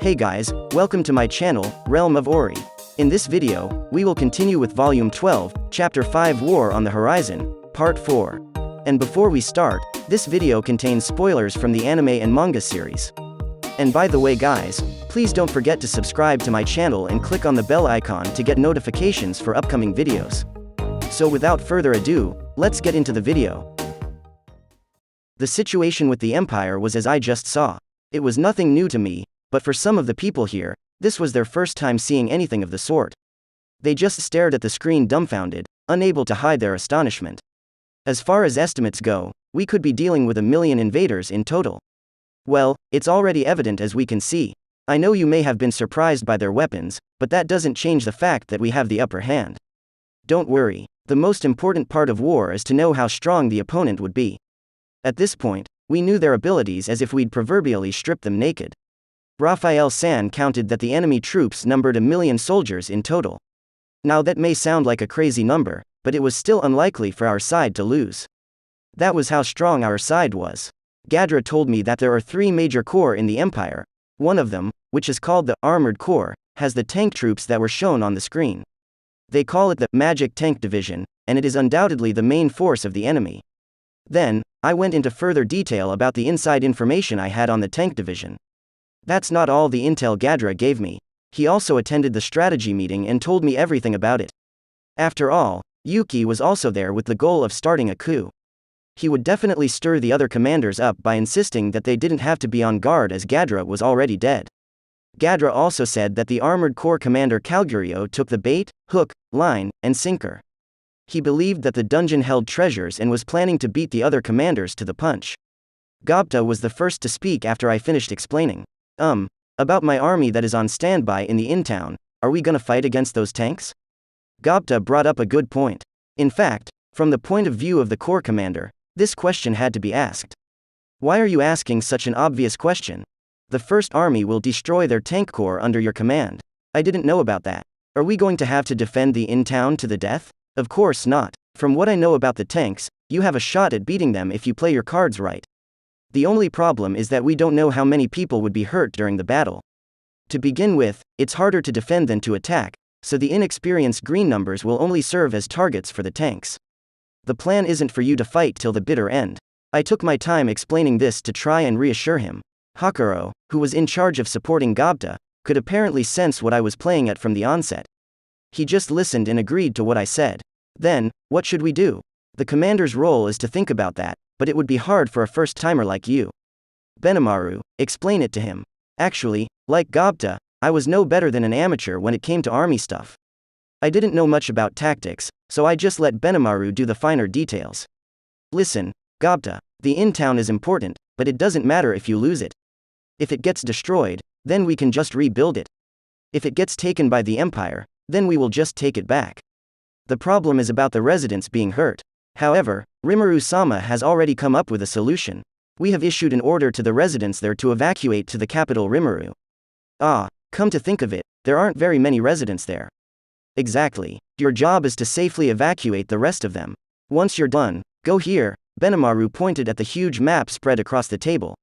Hey guys, welcome to my channel, Realm of Ori. In this video, we will continue with Volume 12, Chapter 5 War on the Horizon, Part 4. And before we start, this video contains spoilers from the anime and manga series. And by the way guys, please don't forget to subscribe to my channel and click on the bell icon to get notifications for upcoming videos. So without further ado, let's get into the video. The situation with the Empire was as I just saw. It was nothing new to me, but for some of the people here, this was their first time seeing anything of the sort. They just stared at the screen dumbfounded, unable to hide their astonishment. As far as estimates go, we could be dealing with 1 million invaders in total. Well, it's already evident as we can see. I know you may have been surprised by their weapons, but that doesn't change the fact that we have the upper hand. Don't worry, the most important part of war is to know how strong the opponent would be. At this point, we knew their abilities as if we'd proverbially stripped them naked. Raphael-san counted that the enemy troops numbered 1 million soldiers in total. Now that may sound like a crazy number, but it was still unlikely for our side to lose. That was how strong our side was. Gadra told me that there are 3 major corps in the Empire. One of them, which is called the Armored Corps, has the tank troops that were shown on the screen. They call it the Magic Tank Division, and it is undoubtedly the main force of the enemy. Then, I went into further detail about the inside information I had on the tank division. That's not all the intel Gadra gave me. He also attended the strategy meeting and told me everything about it. After all, Yuki was also there with the goal of starting a coup. He would definitely stir the other commanders up by insisting that they didn't have to be on guard as Gadra was already dead. Gadra also said that the Armored Corps commander Calgurio took the bait, hook, line, and sinker. He believed that the dungeon held treasures and was planning to beat the other commanders to the punch. Gobta was the first to speak after I finished explaining. About my army that is on standby in the in-town, are we gonna fight against those tanks? Gobta brought up a good point. In fact, from the point of view of the corps commander, this question had to be asked. Why are you asking such an obvious question? The First Army will destroy their tank corps under your command. I didn't know about that. Are we going to have to defend the in-town to the death? Of course not. From what I know about the tanks, you have a shot at beating them if you play your cards right. The only problem is that we don't know how many people would be hurt during the battle. To begin with, it's harder to defend than to attack, so the inexperienced green numbers will only serve as targets for the tanks. The plan isn't for you to fight till the bitter end. I took my time explaining this to try and reassure him. Hakuro, who was in charge of supporting Gobta, could apparently sense what I was playing at from the onset. He just listened and agreed to what I said. Then, what should we do? The commander's role is to think about that, but it would be hard for a first-timer like you. Benimaru, explain it to him. Actually, like Gobta, I was no better than an amateur when it came to army stuff. I didn't know much about tactics, so I just let Benimaru do the finer details. Listen, Gobta, the in-town is important, but it doesn't matter if you lose it. If it gets destroyed, then we can just rebuild it. If it gets taken by the Empire, then we will just take it back. The problem is about the residents being hurt. However, Rimuru-sama has already come up with a solution. We have issued an order to the residents there to evacuate to the capital Rimuru. Come to think of it, there aren't very many residents there. Exactly. Your job is to safely evacuate the rest of them. Once you're done, go here. Benimaru pointed at the huge map spread across the table.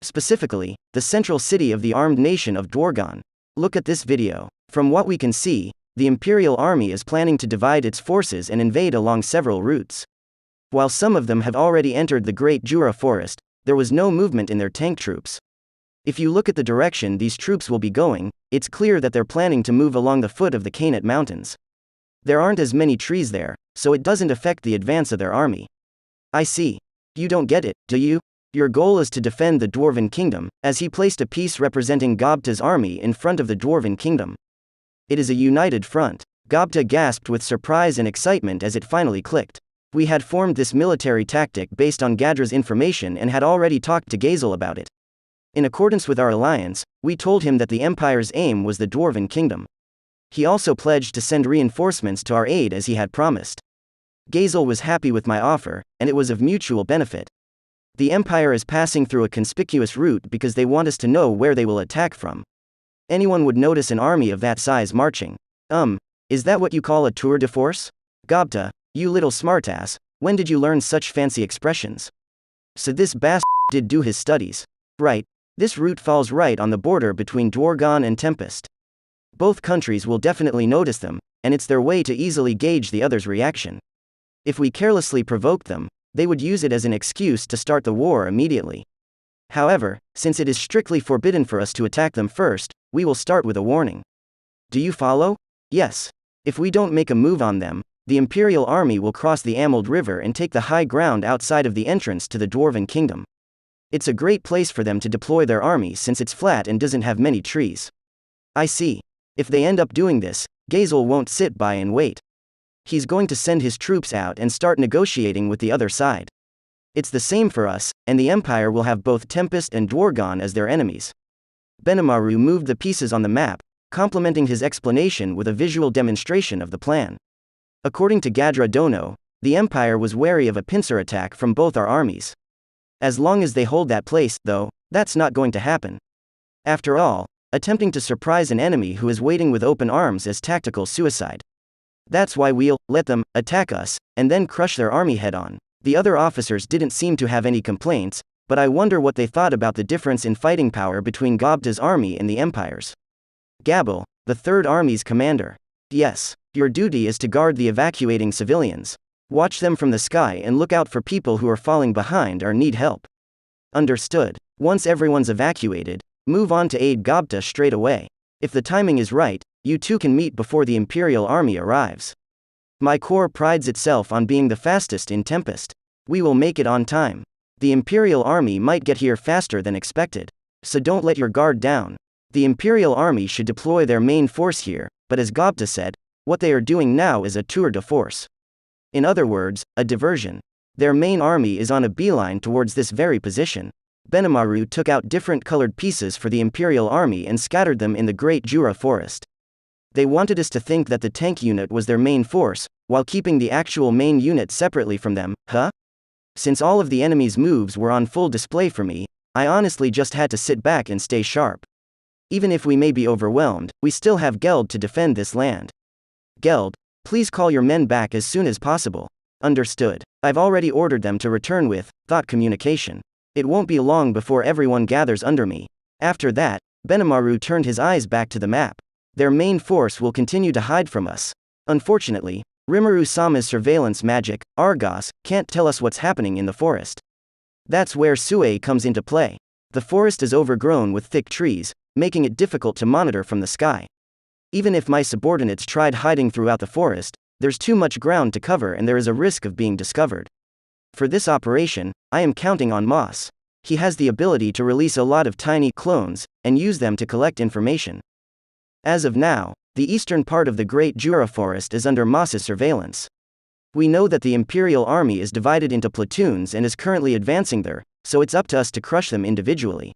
Specifically, the central city of the armed nation of Dwargon. Look at this video. From what we can see, the Imperial army is planning to divide its forces and invade along several routes. While some of them have already entered the Great Jura forest, there was no movement in their tank troops. If you look at the direction these troops will be going, it's clear that they're planning to move along the foot of the Kanat Mountains. There aren't as many trees there, so it doesn't affect the advance of their army. I see. You don't get it, do you? Your goal is to defend the Dwarven Kingdom, as he placed a piece representing Gobta's army in front of the Dwarven Kingdom. It is a united front. Gobta gasped with surprise and excitement as it finally clicked. We had formed this military tactic based on Gadra's information and had already talked to Gazel about it. In accordance with our alliance, we told him that the Empire's aim was the Dwarven Kingdom. He also pledged to send reinforcements to our aid as he had promised. Gazel was happy with my offer, and it was of mutual benefit. The Empire is passing through a conspicuous route because they want us to know where they will attack from. Anyone would notice an army of that size marching. Is that what you call a tour de force? Gobta, you little smartass, when did you learn such fancy expressions? So this did do his studies. Right, This route falls right on the border between Dwargon and Tempest. Both countries will definitely notice them, and it's their way to easily gauge the other's reaction. If we carelessly provoked them, they would use it as an excuse to start the war immediately. However, since it is strictly forbidden for us to attack them first, we will start with a warning. Do you follow? Yes. If we don't make a move on them, the Imperial army will cross the Amald River and take the high ground outside of the entrance to the Dwarven Kingdom. It's a great place for them to deploy their army since it's flat and doesn't have many trees. I see. If they end up doing this, Gazel won't sit by and wait. He's going to send his troops out and start negotiating with the other side. It's the same for us, and the Empire will have both Tempest and Dwargon as their enemies. Benimaru moved the pieces on the map, complementing his explanation with a visual demonstration of the plan. According to Gadra Dono, the Empire was wary of a pincer attack from both our armies. As long as they hold that place, though, that's not going to happen. After all, attempting to surprise an enemy who is waiting with open arms is tactical suicide. That's why we'll let them attack us, and then crush their army head-on. The other officers didn't seem to have any complaints, but I wonder what they thought about the difference in fighting power between Gobta's army and the Empire's. Gabel, the Third Army's commander. Yes, your duty is to guard the evacuating civilians. Watch them from the sky and look out for people who are falling behind or need help. Understood. Once everyone's evacuated, move on to aid Gobta straight away. If the timing is right, you two can meet before the Imperial army arrives. My corps prides itself on being the fastest in Tempest. We will make it on time. The Imperial army might get here faster than expected. So don't let your guard down. The Imperial army should deploy their main force here, but as Gobta said, what they are doing now is a tour de force. In other words, a diversion. Their main army is on a beeline towards this very position. Benimaru took out different colored pieces for the Imperial army and scattered them in the Great Jura forest. They wanted us to think that the tank unit was their main force, while keeping the actual main unit separately from them, huh? Since all of the enemy's moves were on full display for me, I honestly just had to sit back and stay sharp. Even if we may be overwhelmed, we still have Geld to defend this land. Geld, please call your men back as soon as possible. Understood. I've already ordered them to return with thought communication. It won't be long before everyone gathers under me. After that, Benimaru turned his eyes back to the map. Their main force will continue to hide from us. Unfortunately, Rimuru-sama's surveillance magic, Argos, can't tell us what's happening in the forest. That's where Sue comes into play. The forest is overgrown with thick trees, making it difficult to monitor from the sky. Even if my subordinates tried hiding throughout the forest, there's too much ground to cover and there is a risk of being discovered. For this operation, I am counting on Moss. He has the ability to release a lot of tiny clones, and use them to collect information. As of now, the eastern part of the Great Jura Forest is under Moss's surveillance. We know that the Imperial army is divided into platoons and is currently advancing there, so it's up to us to crush them individually.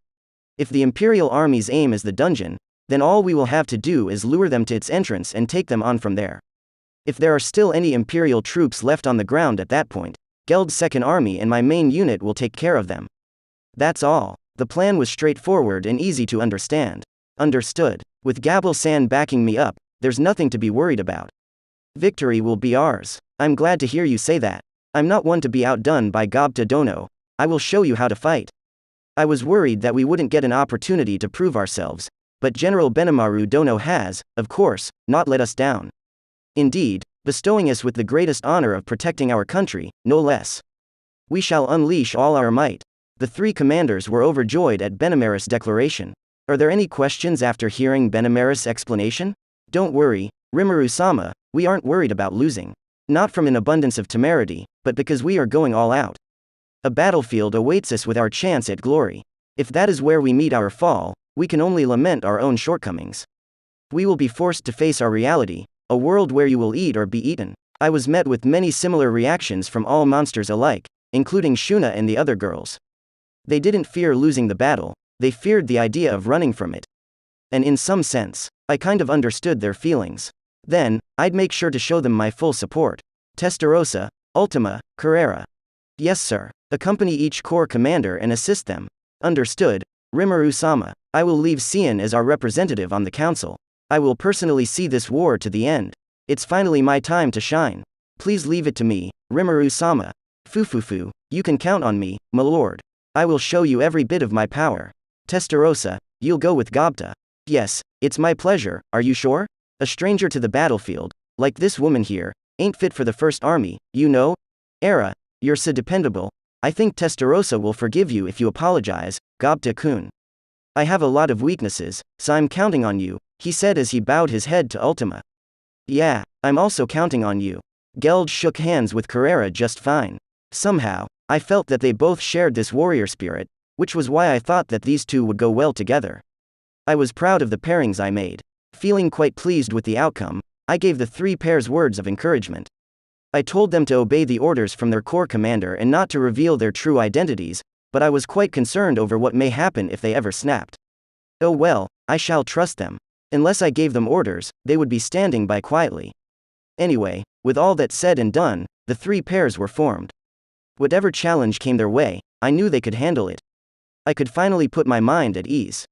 If the Imperial army's aim is the dungeon, then all we will have to do is lure them to its entrance and take them on from there. If there are still any Imperial troops left on the ground at that point, Geld's second army and my main unit will take care of them. That's all. The plan was straightforward and easy to understand. Understood. With Gabel-san backing me up, there's nothing to be worried about. Victory will be ours. I'm glad to hear you say that. I'm not one to be outdone by Gobta Dono. I will show you how to fight. I was worried that we wouldn't get an opportunity to prove ourselves, but General Benimaru Dono has, of course, not let us down. Indeed, bestowing us with the greatest honor of protecting our country, no less. We shall unleash all our might. The three commanders were overjoyed at Benimaru's declaration. Are there any questions after hearing Benimaru's explanation? Don't worry, Rimuru-sama, we aren't worried about losing. Not from an abundance of temerity, but because we are going all out. A battlefield awaits us with our chance at glory. If that is where we meet our fall, we can only lament our own shortcomings. We will be forced to face our reality, a world where you will eat or be eaten. I was met with many similar reactions from all monsters alike, including Shuna and the other girls. They didn't fear losing the battle, they feared the idea of running from it. And in some sense, I kind of understood their feelings. Then, I'd make sure to show them my full support. Testarossa, Ultima, Carrera. Yes sir. Accompany each corps commander and assist them. Understood, Rimuru-sama. I will leave Cian as our representative on the council. I will personally see this war to the end. It's finally my time to shine. Please leave it to me, Rimuru-sama. Fufufu, you can count on me, my lord. I will show you every bit of my power. Testarossa, you'll go with Gobta. Yes, it's my pleasure, are you sure? A stranger to the battlefield, like this woman here, ain't fit for the first army, you know? Era, you're so dependable. I think Testarossa will forgive you if you apologize, Gobta-kun. I have a lot of weaknesses, so I'm counting on you, he said as he bowed his head to Ultima. Yeah, I'm also counting on you. Geld shook hands with Carrera just fine. Somehow, I felt that they both shared this warrior spirit, which was why I thought that these two would go well together. I was proud of the pairings I made. Feeling quite pleased with the outcome, I gave the three pairs words of encouragement. I told them to obey the orders from their corps commander and not to reveal their true identities, but I was quite concerned over what may happen if they ever snapped. Oh well, I shall trust them. Unless I gave them orders, they would be standing by quietly. Anyway, with all that said and done, the three pairs were formed. Whatever challenge came their way, I knew they could handle it. I could finally put my mind at ease.